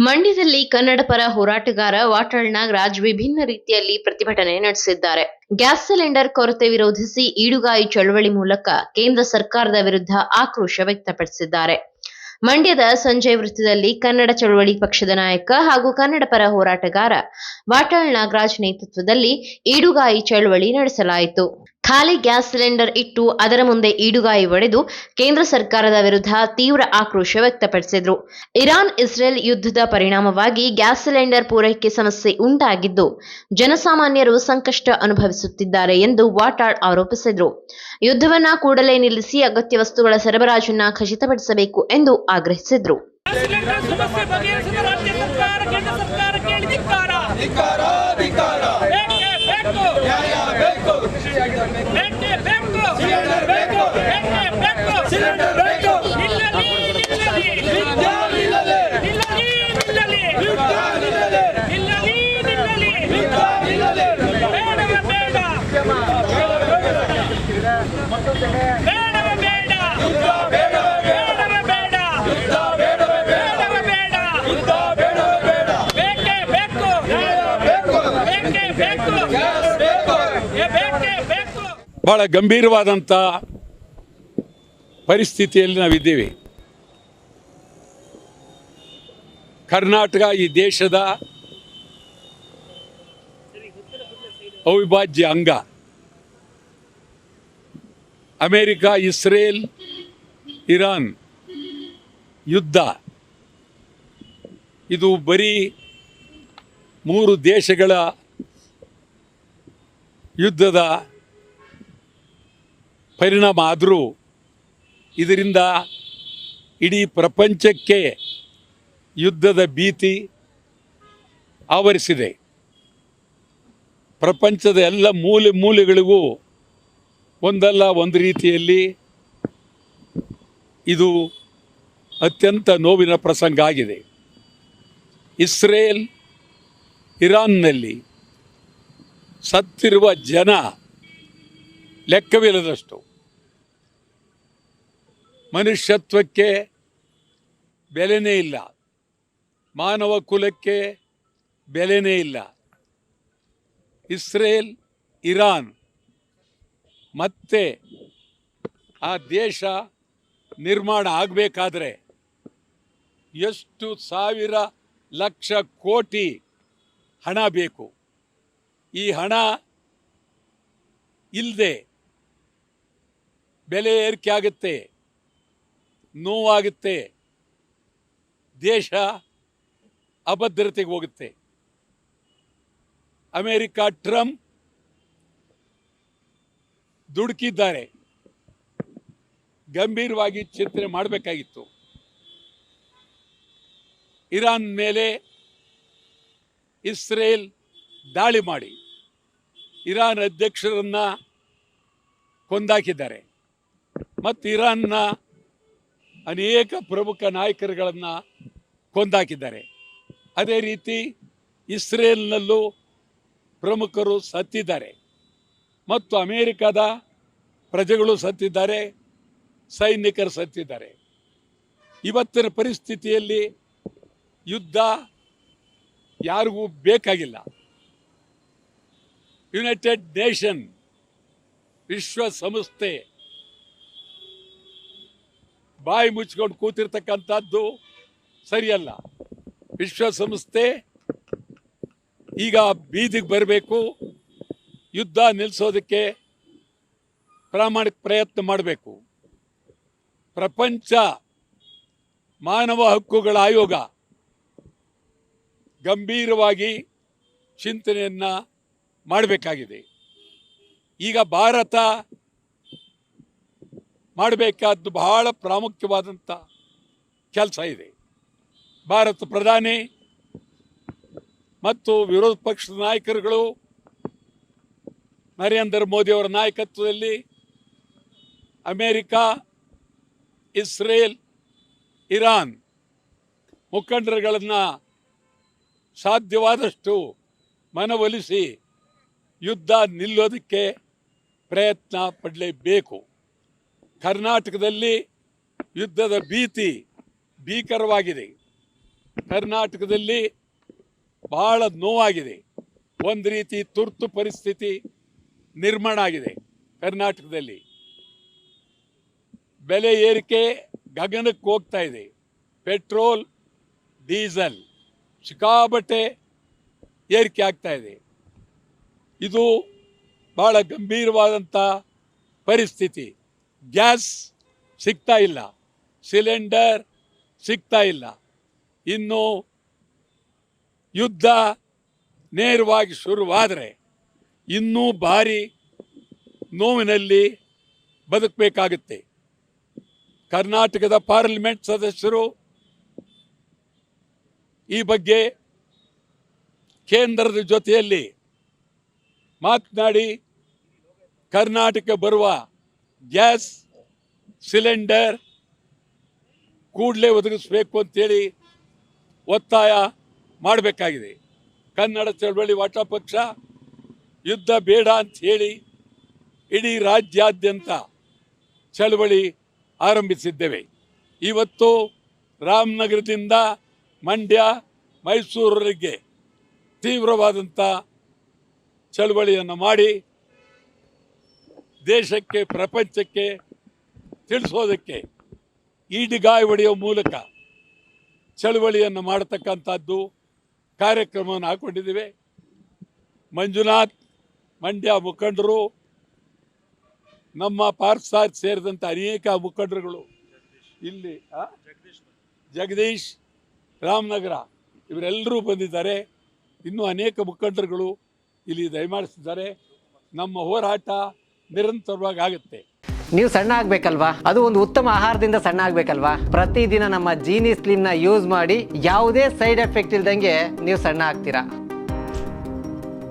ಮಂಡ್ಯದಲ್ಲಿ ಕನ್ನಡ ಪರ ಹೋರಾಟಗಾರ ವಾಟಾಳ್ ನಾಗರಾಜ್ ವಿಭಿನ್ನ ರೀತಿಯಲ್ಲಿ ಪ್ರತಿಭಟನೆ ನಡೆಸಿದ್ದಾರೆ. ಗ್ಯಾಸ್ ಸಿಲಿಂಡರ್ ಕೊರತೆ ವಿರೋಧಿಸಿ ಈಡುಗಾಯಿ ಚಳವಳಿ ಮೂಲಕ ಕೇಂದ್ರ ಸರ್ಕಾರದ ವಿರುದ್ಧ ಆಕ್ರೋಶ ವ್ಯಕ್ತಪಡಿಸಿದ್ದಾರೆ. ಮಂಡ್ಯದ ಸಂಜಯ್ ವೃತ್ತದಲ್ಲಿ ಕನ್ನಡ ಚಳವಳಿ ಪಕ್ಷದ ನಾಯಕ ಹಾಗೂ ಕನ್ನಡ ಪರ ಹೋರಾಟಗಾರ ವಾಟಾಳ್ ನಾಗರಾಜ್ ನೇತೃತ್ವದಲ್ಲಿ ಈಡುಗಾಯಿ ಚಳವಳಿ ನಡೆಸಲಾಯಿತು. ಖಾಲಿ ಗ್ಯಾಸ್ ಸಿಲಿಂಡರ್ ಇಟ್ಟು ಅದರ ಮುಂದೆ ಈಡುಗಾಯಿ ಒಡೆದು ಕೇಂದ್ರ ಸರ್ಕಾರದ ವಿರುದ್ಧ ತೀವ್ರ ಆಕ್ರೋಶ ವ್ಯಕ್ತಪಡಿಸಿದರು. ಇರಾನ್-ಇಸ್ರೇಲ್ ಯುದ್ಧದ ಪರಿಣಾಮವಾಗಿ ಗ್ಯಾಸ್ ಸಿಲಿಂಡರ್ ಪೂರೈಕೆ ಸಮಸ್ಯೆ ಉಂಟಾಗಿದ್ದು ಜನಸಾಮಾನ್ಯರು ಸಂಕಷ್ಟ ಅನುಭವಿಸುತ್ತಿದ್ದಾರೆ ಎಂದು ವಾಟಾಳ್ ಆರೋಪಿಸಿದರು. ಯುದ್ಧವನ್ನ ಕೂಡಲೇ ನಿಲ್ಲಿಸಿ ಅಗತ್ಯ ವಸ್ತುಗಳ ಸರಬರಾಜನ್ನ ಖಚಿತಪಡಿಸಬೇಕು ಎಂದು ಆಗ್ರಹಿಸಿದರು. ಬಹಳ ಗಂಭೀರವಾದಂಥ ಪರಿಸ್ಥಿತಿಯಲ್ಲಿ ನಾವಿದ್ದೀವಿ. ಕರ್ನಾಟಕ ಈ ದೇಶದ ಅವಿಭಾಜ್ಯ ಅಂಗ. ಅಮೇರಿಕ, ಇಸ್ರೇಲ್, ಇರಾನ್ ಯುದ್ಧ ಇದು ಬರೀ 3 ದೇಶಗಳ ಯುದ್ಧದ ಪರಿಣಾಮ ಆದರೂ ಇದರಿಂದ ಇಡೀ ಪ್ರಪಂಚಕ್ಕೆ ಯುದ್ಧದ ಭೀತಿ ಆವರಿಸಿದೆ. ಪ್ರಪಂಚದ ಎಲ್ಲ ಮೂಲೆಗಳಿಗೂ ಒಂದಲ್ಲ ಒಂದು ರೀತಿಯಲ್ಲಿ ಇದು ಅತ್ಯಂತ ನೋವಿನ ಪ್ರಸಂಗ ಆಗಿದೆ. ಇಸ್ರೇಲ್ ಇರಾನ್ನಲ್ಲಿ ಸತ್ತಿರುವ ಜನ ಲೆಕ್ಕವಿಲ್ಲದಷ್ಟು. ಮನುಷ್ಯತ್ವಕ್ಕೆ ಬೆಲೆನೇ ಇಲ್ಲ, ಮಾನವ ಕುಲಕ್ಕೆ ಬೆಲೆನೇ ಇಲ್ಲ. ಇಸ್ರೇಲ್ ಇರಾನ್ ಮತ್ತೆ ಆ ದೇಶ ನಿರ್ಮಾಣ ಆಗಬೇಕಾದ್ರೆ ಎಷ್ಟು ಸಾವಿರ ಲಕ್ಷ ಕೋಟಿ ಹಣ ಬೇಕು. ಈ ಹಣ ಇಲ್ಲದೆ ಬೆಲೆ ಏರಿಕೆ ಆಗುತ್ತೆ, ನೋವಾಗುತ್ತೆ, ದೇಶ ಅಭದ್ರತೆಗೆ ಹೋಗುತ್ತೆ. ಅಮೇರಿಕ ಟ್ರಂಪ್ ದುಡುಕಿದ್ದಾರೆ, ಗಂಭೀರವಾಗಿ ಚಿಂತನೆ ಮಾಡಬೇಕಾಗಿತ್ತು. ಇರಾನ್ ಮೇಲೆ ಇಸ್ರೇಲ್ ದಾಳಿ ಮಾಡಿ ಇರಾನ್ ಅಧ್ಯಕ್ಷರನ್ನ ಕೊಂದಾಕಿದ್ದಾರೆ ಮತ್ತು ಇರಾನ್ನ ಅನೇಕ ಪ್ರಮುಖ ನಾಯಕರುಗಳನ್ನು ಕೊಂದಾಕಿದ್ದಾರೆ. ಅದೇ ರೀತಿ ಇಸ್ರೇಲ್ನಲ್ಲೂ ಪ್ರಮುಖರು ಸತ್ತಿದ್ದಾರೆ ಮತ್ತು ಅಮೇರಿಕದ ಪ್ರಜೆಗಳು ಸತ್ತಿದ್ದಾರೆ, ಸೈನಿಕರು ಸತ್ತಿದ್ದಾರೆ. ಇವತ್ತಿನ ಪರಿಸ್ಥಿತಿಯಲ್ಲಿ ಯುದ್ಧ ಯಾರಿಗೂ ಬೇಕಾಗಿಲ್ಲ. ಯುನೈಟೆಡ್ ನೇಷನ್ ವಿಶ್ವಸಂಸ್ಥೆ ಬಾಯಿ ಮುಚ್ಕೊಂಡು ಕೂತಿರ್ತಕ್ಕಂಥದ್ದು ಸರಿಯಲ್ಲ. ವಿಶ್ವಸಂಸ್ಥೆ ಈಗ ಬೀದಿಗೆ ಬರಬೇಕು, ಯುದ್ಧ ನಿಲ್ಲಿಸೋದಕ್ಕೆ ಪ್ರಾಮಾಣಿಕ ಪ್ರಯತ್ನ ಮಾಡಬೇಕು. ಪ್ರಪಂಚ ಮಾನವ ಹಕ್ಕುಗಳ ಆಯೋಗ ಗಂಭೀರವಾಗಿ ಚಿಂತನೆಯನ್ನು ಮಾಡಬೇಕಾಗಿದೆ. ಈಗ ಭಾರತ ಮಾಡಬೇಕಾದ್ದು ಬಹಳ ಪ್ರಾಮುಖ್ಯವಾದಂಥ ಕೆಲಸ ಇದೆ. ಭಾರತ ಪ್ರಧಾನಿ ಮತ್ತು ವಿರೋಧ ಪಕ್ಷದ ನಾಯಕರುಗಳು ನರೇಂದ್ರ ಮೋದಿಯವರ ನಾಯಕತ್ವದಲ್ಲಿ ಅಮೇರಿಕ, ಇಸ್ರೇಲ್, ಇರಾನ್ ಮುಖಂಡರುಗಳನ್ನು ಸಾಧ್ಯವಾದಷ್ಟು ಮನವೊಲಿಸಿ ಯುದ್ಧ ನಿಲ್ಲೋದಕ್ಕೆ ಪ್ರಯತ್ನ ಪಡಲೇಬೇಕು. ಕರ್ನಾಟಕದಲ್ಲಿ ಯುದ್ಧದ ಭೀತಿ ಭೀಕರವಾಗಿದೆ. ಕರ್ನಾಟಕದಲ್ಲಿ ಬಹಳ ನೋವಾಗಿದೆ. ಒಂದು ರೀತಿ ತುರ್ತು ಪರಿಸ್ಥಿತಿ ನಿರ್ಮಾಣ ಆಗಿದೆ ಕರ್ನಾಟಕದಲ್ಲಿ. ಬೆಲೆ ಏರಿಕೆ ಗಗನಕ್ಕೆ ಹೋಗ್ತಾ ಇದೆ. ಪೆಟ್ರೋಲ್, ಡೀಸೆಲ್ ಸಿಕ್ಕಾಪಟ್ಟೆ ಏರಿಕೆ ಆಗ್ತಾ ಇದೆ. ಇದು ಬಹಳ ಗಂಭೀರವಾದಂಥ ಪರಿಸ್ಥಿತಿ. ಗ್ಯಾಸ್ ಸಿಗ್ತಾ ಇಲ್ಲ, ಸಿಲಿಂಡರ್ ಸಿಗ್ತಾ ಇಲ್ಲ. ಇನ್ನು ಯುದ್ಧ ನೇರವಾಗಿ ಶುರುವಾದರೆ ಇನ್ನೂ ಭಾರಿ ನೋವಿನಲ್ಲಿ ಬದುಕಬೇಕಾಗುತ್ತೆ. ಕರ್ನಾಟಕದ ಪಾರ್ಲಿಮೆಂಟ್ ಸದಸ್ಯರು ಈ ಬಗ್ಗೆ ಕೇಂದ್ರದ ಜೊತೆಯಲ್ಲಿ ಮಾತನಾಡಿ ಕರ್ನಾಟಕ ಬರುವ ಗ್ಯಾಸ್ ಸಿಲಿಂಡರ್ ಕೂಡಲೇ ಒದಗಿಸಬೇಕು ಅಂತೇಳಿ ಒತ್ತಾಯ ಮಾಡಬೇಕಾಗಿದೆ. ಕನ್ನಡ ಚಳವಳಿ ವಾಟ ಪಕ್ಷ ಯುದ್ಧ ಬೇಡ ಅಂತ ಹೇಳಿ ಇಡೀ ರಾಜ್ಯಾದ್ಯಂತ ಚಳವಳಿ ಆರಂಭಿಸಿದ್ದೇವೆ. ಇವತ್ತು ರಾಮನಗರದಿಂದ ಮಂಡ್ಯ, ಮೈಸೂರವರೆಗೆ ತೀವ್ರವಾದಂಥ ಚಳವಳಿಯನ್ನು ಮಾಡಿ ದೇಶಕ್ಕೆ, ಪ್ರಪಂಚಕ್ಕೆ ತಿಳಿಸೋದಕ್ಕೆ ಈಡಿಗಾಯಿ ಹೊಡೆಯುವ ಮೂಲಕ ಚಳವಳಿಯನ್ನು ಮಾಡತಕ್ಕಂಥದ್ದು ಕಾರ್ಯಕ್ರಮವನ್ನು ಹಾಕ್ಕೊಂಡಿದ್ದೇವೆ. ಮಂಜುನಾಥ್, ಮಂಡ್ಯ ಮುಖಂಡರು, ನಮ್ಮ ಪಾರ್ಸಾದ್ ಸೇರಿದಂಥ ಅನೇಕ ಮುಖಂಡರುಗಳು ಇಲ್ಲಿ, ಜಗದೀಶ್, ರಾಮನಗರ ಇವರೆಲ್ಲರೂ ಬಂದಿದ್ದಾರೆ. ಇನ್ನೂ ಅನೇಕ ಮುಖಂಡರುಗಳು ಇಲ್ಲಿ ದಯಮಾಡಿಸಿದ್ದಾರೆ. ನಮ್ಮ ಹೋರಾಟ ನಿರಂತರವಾಗಿ ಆಗುತ್ತೆ. ನೀವು ಸಣ್ಣ ಆಗಬೇಕಲ್ವಾ? ಅದು ಒಂದು ಉತ್ತಮ ಆಹಾರದಿಂದ ಸಣ್ಣ ಆಗಬೇಕಲ್ವಾ? ಪ್ರತಿದಿನ ನಮ್ಮ ಜೀನಿ ಸ್ಲಿಮ್ನ ಯೂಸ್ ಮಾಡಿ ಯಾವುದೇ ಸೈಡ್ ಎಫೆಕ್ಟ್ ಇಲ್ದಂಗೆ ನೀವು ಸಣ್ಣ ಆಗ್ತೀರಾ.